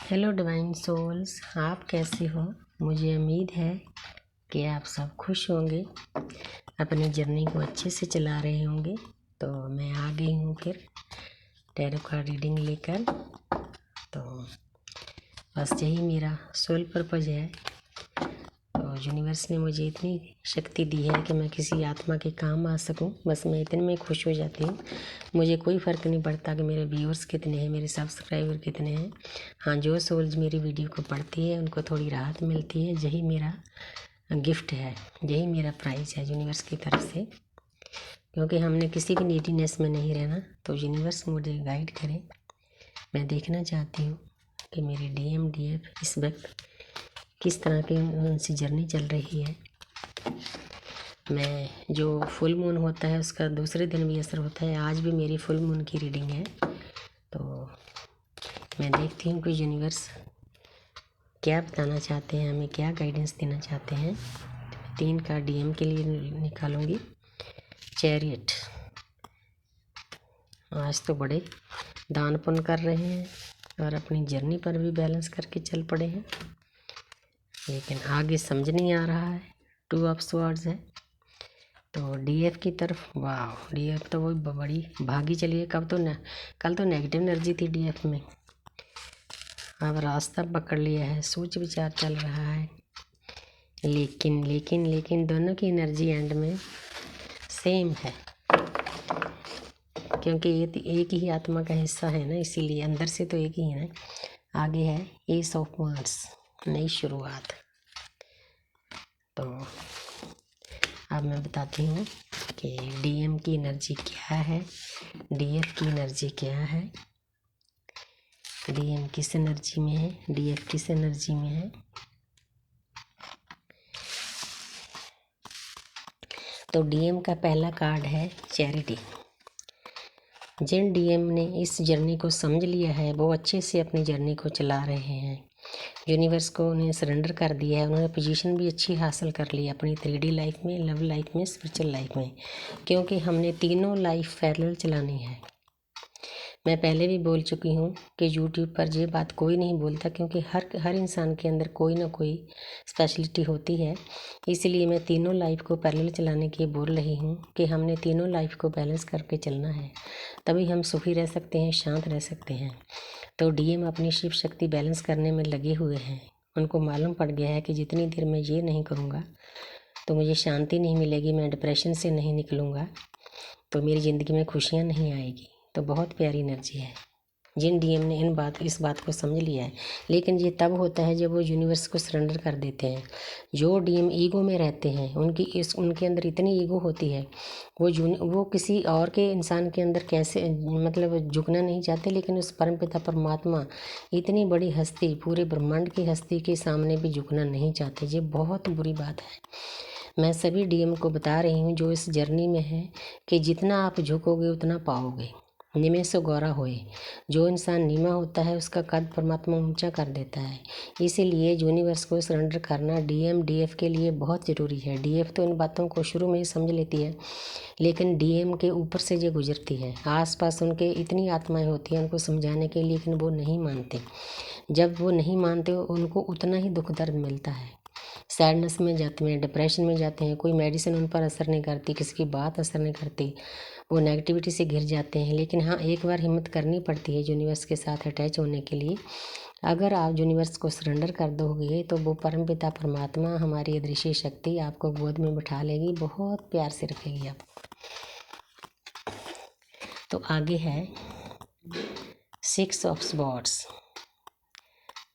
Hello divine souls, आप कैसे हो। मुझे उम्मीद है कि आप सब खुश होंगे, अपनी जर्नी को अच्छे से चला रहे होंगे। तो मैं आ गई हूँ फिर टैरो कार्ड रीडिंग लेकर। तो बस यही मेरा सोल पर्पज है। तो यूनिवर्स ने मुझे इतनी शक्ति दी है कि मैं किसी आत्मा के काम आ सकूं। बस मैं इतने में खुश हो जाती हूँ। मुझे कोई फ़र्क नहीं पड़ता कि मेरे व्यूअर्स कितने हैं, मेरे सब्सक्राइबर कितने हैं। हाँ, जो सोल्स मेरी वीडियो को पढ़ती है उनको थोड़ी राहत मिलती है। यही मेरा गिफ्ट है, यही मेरा प्राइज़ है यूनिवर्स की तरफ से। क्योंकि हमने किसी भी नीडीनेस में नहीं रहना। तो यूनिवर्स मुझे गाइड करे। मैं देखना चाहती हूँ कि मेरी DMDF इस वक्त किस तरह की उनसी जर्नी चल रही है। मैं जो फुल मून होता है उसका दूसरे दिन भी असर होता है। आज भी मेरी फुल मून की रीडिंग है। तो मैं देखती हूँ कि यूनिवर्स क्या बताना चाहते हैं, हमें क्या गाइडेंस देना चाहते हैं। 3 कार्ड DM के लिए निकालूंगी। चैरियट, आज तो बड़े दान पुण्य कर रहे हैं और अपनी जर्नी पर भी बैलेंस करके चल पड़े हैं, लेकिन आगे समझ नहीं आ रहा है। 2 ऑफ स्वॉर्ड्स है। तो DF की तरफ, वाह, DF तो वो बड़ी भागी चली है। कल तो नेगेटिव एनर्जी थी DF में। अब रास्ता पकड़ लिया है, सोच विचार चल रहा है। लेकिन दोनों की एनर्जी एंड में सेम है, क्योंकि ये एक ही आत्मा का हिस्सा है ना, इसीलिए अंदर से तो एक ही है ना। आगे है एस ऑफ वांड्स, नई शुरुआत। तो अब मैं बताती हूँ कि DM की एनर्जी क्या है, DF की एनर्जी क्या है। DM किस एनर्जी में है, DF किस एनर्जी में है। तो DM का पहला कार्ड है चैरिटी। जिन DM ने इस जर्नी को समझ लिया है वो अच्छे से अपनी जर्नी को चला रहे हैं। यूनिवर्स को उन्हें सरेंडर कर दिया है। उन्होंने पोजीशन भी अच्छी हासिल कर ली अपनी 3D लाइफ में, लव लाइफ में, स्पिरिचुअल लाइफ में, क्योंकि हमने तीनों लाइफ पैरेलल चलानी है। मैं पहले भी बोल चुकी हूँ कि YouTube पर ये बात कोई नहीं बोलता, क्योंकि हर इंसान के अंदर कोई ना कोई स्पेशलिटी होती है। इसलिए मैं तीनों लाइफ को पैरेलल चलाने की बोल रही हूँ कि हमने तीनों लाइफ को बैलेंस करके चलना है, तभी हम सुखी रह सकते हैं, शांत रह सकते हैं। तो DM अपनी शिव शक्ति बैलेंस करने में लगे हुए हैं। उनको मालूम पड़ गया है कि जितनी देर मैं ये नहीं करूँगा तो मुझे शांति नहीं मिलेगी, मैं डिप्रेशन से नहीं निकलूँगा, तो मेरी ज़िंदगी में खुशियाँ नहीं आएगी। तो बहुत प्यारी एनर्जी है। जिन DM ने इस बात को समझ लिया है, लेकिन ये तब होता है जब वो यूनिवर्स को सरेंडर कर देते हैं। जो DM ईगो में रहते हैं, उनके अंदर इतनी ईगो होती है, वो किसी और के इंसान के अंदर कैसे झुकना नहीं चाहते, लेकिन उस परमपिता परमात्मा, इतनी बड़ी हस्ती, पूरे ब्रह्मांड की हस्ती के सामने भी झुकना नहीं चाहते। ये बहुत बुरी बात है। मैं सभी DM को बता रही हूँ जो इस जर्नी में है कि जितना आप झुकोगे उतना पाओगे। निमे सो गौरा होए। जो इंसान नीमा होता है उसका कद परमात्मा ऊंचा कर देता है। इसीलिए यूनिवर्स को सरेंडर करना DM DF के लिए बहुत ज़रूरी है। DF तो इन बातों को शुरू में ही समझ लेती है, लेकिन DM के ऊपर से ये गुजरती है। आसपास उनके इतनी आत्माएं होती हैं उनको समझाने के लिए, लेकिन वो नहीं मानते। जब वो नहीं मानते उनको उतना ही दुख दर्द मिलता है। सैडनेस में जाते हैं, डिप्रेशन में जाते हैं। कोई मेडिसिन उन पर असर नहीं करती, किसी की बात असर नहीं करती, वो नेगेटिविटी से घिर जाते हैं। लेकिन हाँ, एक बार हिम्मत करनी पड़ती है यूनिवर्स के साथ अटैच होने के लिए। अगर आप यूनिवर्स को सरेंडर कर दोगे तो वो परमपिता परमात्मा, हमारी अदृश्य शक्ति, आपको गोद में बिठा लेगी, बहुत प्यार से रखेगी आप। तो आगे है 6 ऑफ स्वॉर्ड्स।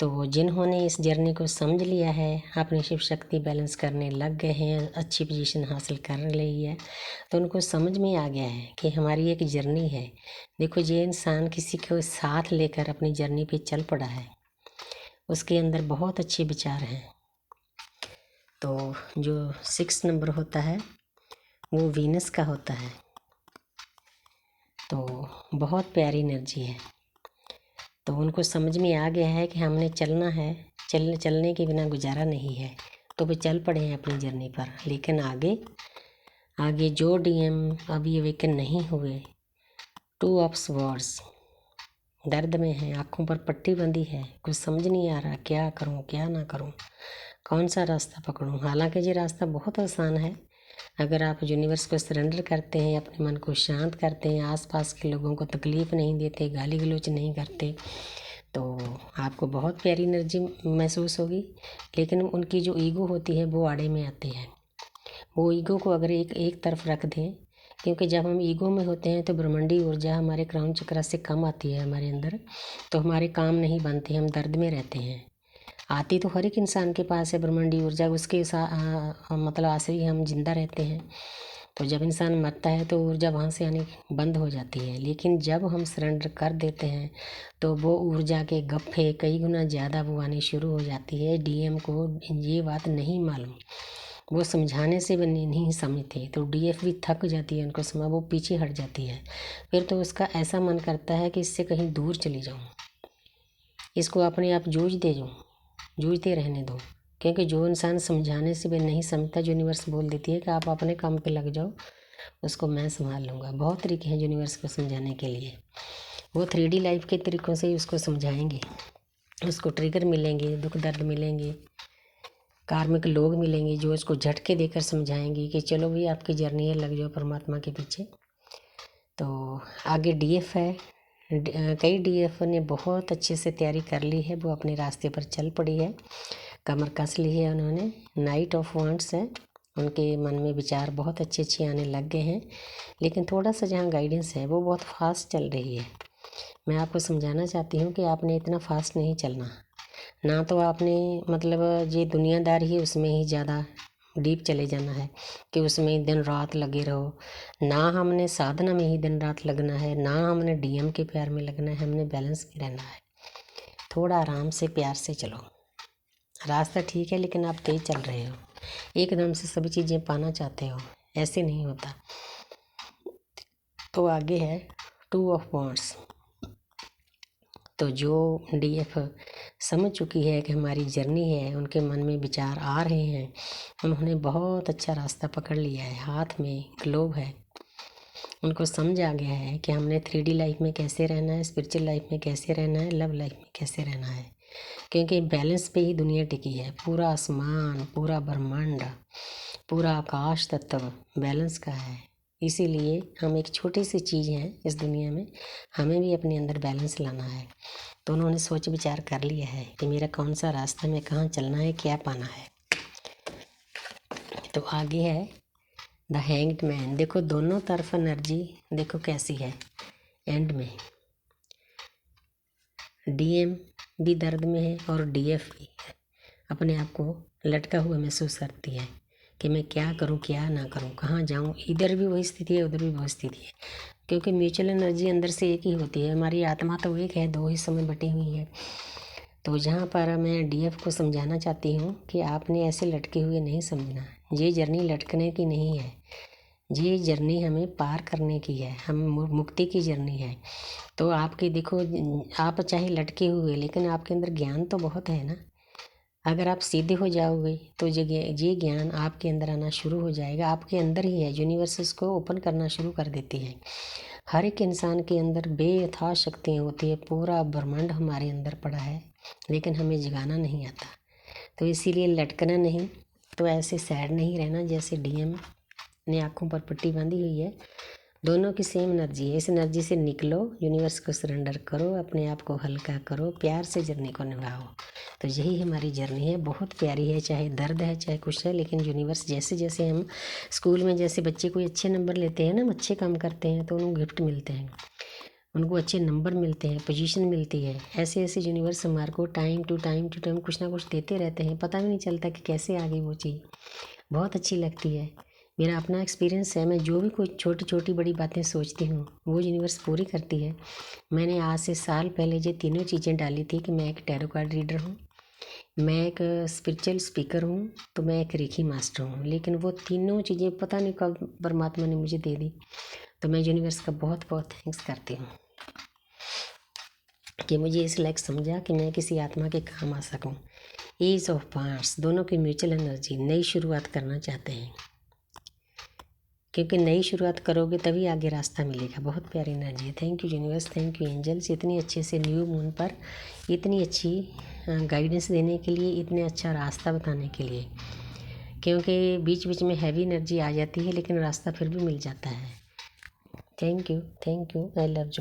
तो जिन्होंने इस जर्नी को समझ लिया है, अपनी शिव शक्ति बैलेंस करने लग गए हैं, अच्छी पोजीशन हासिल कर ली है, तो उनको समझ में आ गया है कि हमारी एक जर्नी है। देखो, ये इंसान किसी को साथ लेकर अपनी जर्नी पे चल पड़ा है, उसके अंदर बहुत अच्छे विचार हैं। तो जो 6 नंबर होता है वो वीनस का होता है। तो बहुत प्यारी एनर्जी है। तो उनको समझ में आ गया है कि हमने चलना है, चलने के बिना गुजारा नहीं है। तो वे चल पड़े हैं अपनी जर्नी पर। लेकिन आगे जो DM अभी अवेकन नहीं हुए, 2 ऑफ स्वॉर्ड्स, दर्द में हैं, आँखों पर पट्टी बंधी है, कुछ समझ नहीं आ रहा क्या करूं क्या ना करूं, कौन सा रास्ता पकड़ूं। हालांकि ये रास्ता बहुत आसान है। अगर आप यूनिवर्स को सरेंडर करते हैं, अपने मन को शांत करते हैं, आसपास के लोगों को तकलीफ़ नहीं देते, गाली गलौज नहीं करते, तो आपको बहुत प्यारी एनर्जी महसूस होगी। लेकिन उनकी जो ईगो होती है वो आड़े में आती है। वो ईगो को अगर एक तरफ रख दें, क्योंकि जब हम ईगो में होते हैं तो ब्रह्मांडी ऊर्जा हमारे क्राउन चक्र से कम आती है हमारे अंदर, तो हमारे काम नहीं बनते, हम दर्द में रहते हैं। आती तो हर एक इंसान के पास है ब्रह्मांडी ऊर्जा, उसके मतलब आश्रय ही हम जिंदा रहते हैं। तो जब इंसान मरता है तो ऊर्जा वहाँ से आनी बंद हो जाती है। लेकिन जब हम सरेंडर कर देते हैं तो वो ऊर्जा के गप्फे कई गुना ज़्यादा वो आनी शुरू हो जाती है। डीएम को ये बात नहीं मालूम, वो समझाने से भी नहीं समझते, तो डीएफ भी थक जाती है, उनको समय वो पीछे हट जाती है। फिर तो उसका ऐसा मन करता है कि इससे कहीं दूर चली जाऊँ, इसको अपने आप जूझते रहने दो। क्योंकि जो इंसान समझाने से भी नहीं समझता, यूनिवर्स बोल देती है कि आप अपने काम पे लग जाओ, उसको मैं संभाल लूँगा। बहुत तरीके हैं यूनिवर्स को समझाने के लिए, वो 3D लाइफ के तरीक़ों से ही उसको समझाएंगे। उसको ट्रिगर मिलेंगे, दुख दर्द मिलेंगे, कार्मिक लोग मिलेंगे जो उसको झटके देकर समझाएंगे कि चलो भाई आपकी जर्नी है, लग जाओ परमात्मा के पीछे। तो आगे डीएफ है। कई डीएफ ने बहुत अच्छे से तैयारी कर ली है, वो अपने रास्ते पर चल पड़ी है, कमर कस ली है उन्होंने। नाइट ऑफ वांड्स है, उनके मन में विचार बहुत अच्छे अच्छे आने लग गए हैं। लेकिन थोड़ा सा जहाँ गाइडेंस है वो बहुत फास्ट चल रही है। मैं आपको समझाना चाहती हूँ कि आपने इतना फास्ट नहीं चलना, ना तो आपने मतलब ये दुनियादारी है उसमें ही ज़्यादा डीप चले जाना है कि उसमें दिन रात लगे रहो, ना हमने साधना में ही दिन रात लगना है, ना हमने डीएम के प्यार में लगना है, हमने बैलेंस में रहना है। थोड़ा आराम से प्यार से चलो, रास्ता ठीक है लेकिन आप तेज चल रहे हो, एकदम से सभी चीज़ें पाना चाहते हो, ऐसे नहीं होता। तो आगे है 2 ऑफ वांड्स। तो जो डीएफ समझ चुकी है कि हमारी जर्नी है, उनके मन में विचार आ रहे हैं, उन्होंने बहुत अच्छा रास्ता पकड़ लिया है, हाथ में ग्लोब है, उनको समझ आ गया है कि हमने 3D लाइफ में कैसे रहना है, स्पिरिचुअल लाइफ में कैसे रहना है, लव लाइफ में कैसे रहना है। क्योंकि बैलेंस पे ही दुनिया टिकी है, पूरा आसमान, पूरा ब्रह्मांड, पूरा आकाश तत्व बैलेंस का है। इसीलिए हम एक छोटी सी चीज़ हैं इस दुनिया में, हमें भी अपने अंदर बैलेंस लाना है। तो उन्होंने सोच विचार कर लिया है कि मेरा कौन सा रास्ता, में कहाँ चलना है, क्या पाना है। तो आगे है द हैंग्ड मैन। देखो दोनों तरफ एनर्जी देखो कैसी है। एंड में डीएम भी दर्द में है और डीएफ भी अपने आप को लटका हुआ महसूस करती है कि मैं क्या करूं क्या ना करूं, कहाँ जाऊं। इधर भी वही स्थिति है, उधर भी वही स्थिति है, क्योंकि म्यूचुअल एनर्जी अंदर से एक ही होती है। हमारी आत्मा तो एक है, दो हिस्सों में बटी हुई है। तो जहाँ पर मैं डीएफ को समझाना चाहती हूँ कि आपने ऐसे लटके हुए नहीं समझना, ये जर्नी लटकने की नहीं है, ये जर्नी हमें पार करने की है, हम मुक्ति की जर्नी है। तो आपके देखो, आप चाहे लटके हुए, लेकिन आपके अंदर ज्ञान तो बहुत है ना। अगर आप सीधे हो जाओगे तो ये ज्ञान आपके अंदर आना शुरू हो जाएगा, आपके अंदर ही है। यूनिवर्स इसको ओपन करना शुरू कर देती है। हर एक इंसान के अंदर बेथा शक्तियाँ होती है, पूरा ब्रह्मांड हमारे अंदर पड़ा है, लेकिन हमें जगाना नहीं आता। तो इसीलिए लटकना नहीं, तो ऐसे सैड नहीं रहना जैसे डीएम ने आँखों पर पट्टी बांधी हुई है। दोनों की सेम एनर्जी है, इस एनर्जी से निकलो, यूनिवर्स को सरेंडर करो, अपने आप को हल्का करो, प्यार से जर्नी को निभाओ। तो यही हमारी जर्नी है, बहुत प्यारी है, चाहे दर्द है चाहे कुछ है, लेकिन यूनिवर्स जैसे जैसे हम स्कूल में जैसे बच्चे कोई अच्छे नंबर लेते हैं ना, अच्छे काम करते हैं तो उनको गिफ्ट मिलते हैं, उनको अच्छे नंबर मिलते हैं, पोजीशन मिलती है। ऐसे ऐसे यूनिवर्स हमारे को टाइम टू टाइम कुछ ना कुछ देते रहते हैं, पता भी नहीं चलता कि कैसे आ गई वो चीज़, बहुत अच्छी लगती है। मेरा अपना एक्सपीरियंस है, मैं जो भी कुछ छोटी छोटी बड़ी बातें सोचती हूँ वो यूनिवर्स पूरी करती है। मैंने आज से साल पहले ये तीनों चीज़ें डाली थी कि मैं एक टैरो कार्ड रीडर हूँ, मैं एक स्पिरिचुअल स्पीकर हूँ, तो मैं एक रेखी मास्टर हूँ। लेकिन वो तीनों चीज़ें पता नहीं कब परमात्मा ने मुझे दे दी। तो मैं यूनिवर्स का बहुत बहुत थैंक्स करती हूँ कि मुझे इस लायक समझा कि मैं किसी आत्मा के काम आ सकूँ। एज ऑफ पार्ट्स, दोनों की म्यूचुअल एनर्जी, नई शुरुआत करना चाहते हैं। क्योंकि नई शुरुआत करोगे तभी आगे रास्ता मिलेगा। बहुत प्यारी एनर्जी है। Thank you universe, thank you angels, इतनी अच्छे से न्यू मून पर इतनी अच्छी गाइडेंस देने के लिए, इतने अच्छा रास्ता बताने के लिए। क्योंकि बीच बीच में हैवी एनर्जी आ जाती है लेकिन रास्ता फिर भी मिल जाता है। Thank you, I love you.